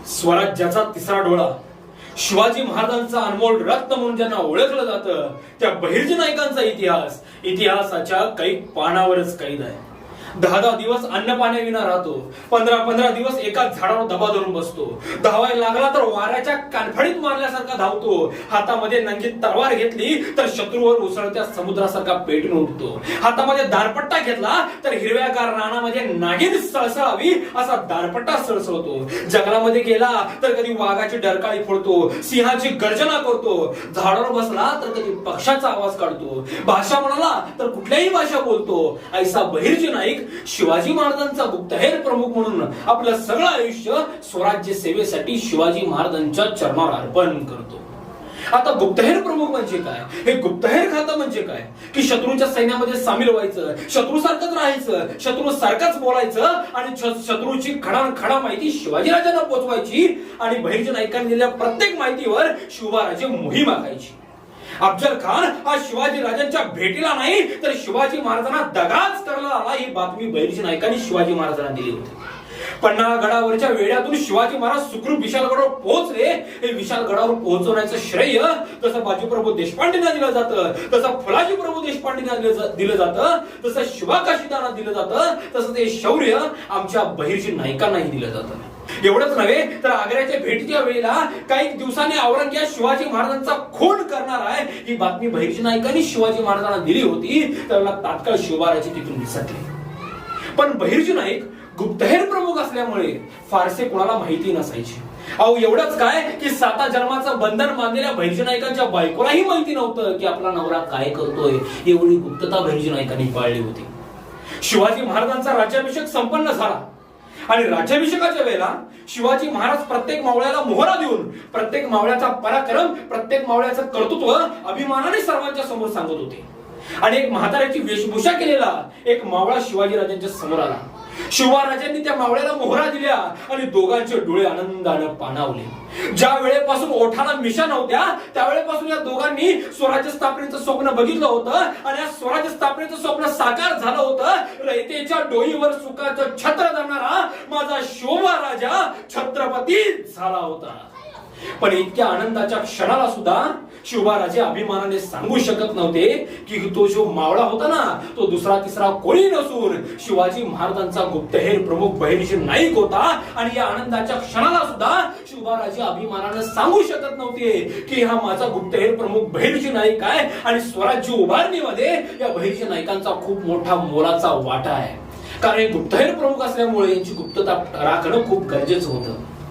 स्वराज्याचा तिसरा डोळा, शिवाजी महाराजांचा अनमोल रत्न म्हणून ज्यांना ओळखलं जातं त्या बहिर्जी नायकांचा इतिहास इतिहासाच्या काही पानावरच कैद आहे. 10 दिवस अन्न पाण्याविना राहतो, 15 दिवस एका झाडावर दबा धरून बसतो, धावायला लागला तर वाऱ्याच्या कानफडीत मारल्यासारखा धावतो, हातामध्ये नंगी तलवार घेतली तर शत्रूवर उसळत्या समुद्रासारखा पेटून उठतो, हातामध्ये दारपट्टा घेतला तर हिरव्यागार रानामध्ये नागिन सळसळावी असा दारपट्टा सळसळतो, जंगलामध्ये गेला तर कधी वाघाची डरकाळी फोडतो, सिंहाची गर्जना करतो, झाडावर बसला तर कधी पक्षाचा आवाज काढतो, भाषा म्हणाला तर कुठल्याही भाषा बोलतो. ऐसा बहिर्जी नाईक शिवाजी महाराजांचा गुप्तहेर प्रमुख म्हणून आपलं सगळं आयुष्य स्वराज्य सेवेसाठी शिवाजी महाराजांच्या चरणावर अर्पण करतो. आता गुप्तहेर प्रमुख म्हणजे काय, हे गुप्तहेर खातं म्हणजे काय की शत्रूच्या सैन्यामध्ये सामील व्हायचं, शत्रू सारखंच राहायचं, शत्रू सारखंच बोलायचं आणि शत्रूची खडानखडा माहिती शिवाजीराजांना पोहोचवायची आणि बहिर्जी नाईकांनी दिलेल्या प्रत्येक माहितीवर शिवबाराजे मोहीम आखायची. अफजल खान हा शिवाजी राजांच्या भेटीला नाही तर शिवाजी महाराजांना दगाच करायला आला ही बातमी बहिर्जी नाईकांनी शिवाजी महाराजांना दिली होती. पन्हाळगडावरच्या वेढ्यातून शिवाजी महाराज सुखरूप विशालगडावर पोहोचले, हे विशालगडावर पोहोचवण्याचं श्रेय जसं बाजीप्रभू देशपांडेंना दिलं जातं, तसं फुलाजी प्रभू देशपांडेंना दिलं जातं, तसं शिवाकाशीदांना दिलं जातं, तसं ते शौर्य आमच्या बहिर्जी नाईकांनाही दिलं जातं. एवढंच नव्हे तर आग्र्याच्या भेटीच्या वेळेला काही दिवसांनी औरंगजेब शिवाजी महाराजांचा खून करणार आहे ही बातमी बहिर्जी नाईकांनी शिवाजी महाराजांना दिली होती, त्याला तात्काळ शिवबाराजे तिथून निसटले. पण बहिर्जी नाईक गुप्तहेर प्रमुख असल्यामुळे फारसे कोणाला माहिती नसायची. अहो एवढंच काय की 7 जन्माचं बंधन बांधलेल्या बहिर्जी नाईकांच्या बायकोलाही माहिती नव्हतं की आपला नवरा काय करतोय, एवढी गुप्तता बहिर्जी नाईकांनी पाळली होती. शिवाजी महाराजांचा राज्याभिषेक संपन्न झाला आणि राज्याभिषेकाच्या वेळेला शिवाजी महाराज प्रत्येक मावळ्याला मोहरा देऊन प्रत्येक मावळ्याचा पराक्रम, प्रत्येक मावळ्याचं कर्तृत्व अभिमानाने सर्वांच्या समोर सांगत होते. आणि एक म्हाताऱ्याची वेशभूषा केलेला एक मावळा शिवाजी राजांच्या समोर आला. शिवबाराजांनी त्या मावळ्याला मोहरा दिल्या आणि दोघांचे डोळे आनंदानं पाणावले. ज्या वेळेपासून ओठाला मिशा नव्हत्या त्यावेळेपासून या दोघांनी स्वराज्य स्थापनेचं स्वप्न बघितलं होतं आणि या स्वराज्य स्थापनेचं स्वप्न साकार झालं होतं. रयतेच्या डोईवर सुखाचं छत्र धरणारा माझा शिवबाराजा छत्रपती झाला होता. पण इतक्या आनंदाच्या क्षणाला सुद्धा शिवबाराजे अभिमानाने सांगू शकत नव्हते की तो जो मावळा होता ना तो दुसरा तिसरा कोणी नसून शिवाजी महाराजांचा गुप्तहेर प्रमुख बहिर्जी नाईक होता. आणि या आनंदाच्या क्षणाला सुद्धा शिवबाराजे अभिमानाने सांगू शकत नव्हते की हा माझा गुप्तहेर प्रमुख बहिर्जी नाईक आहे आणि स्वराज्य उभारणीमध्ये या बहिर्जी नाईकांचा खूप मोठा मोलाचा वाटा आहे. कारण हे गुप्तहेर प्रमुख असल्यामुळे यांची गुप्तता राखणं खूप गरजेचं होतं.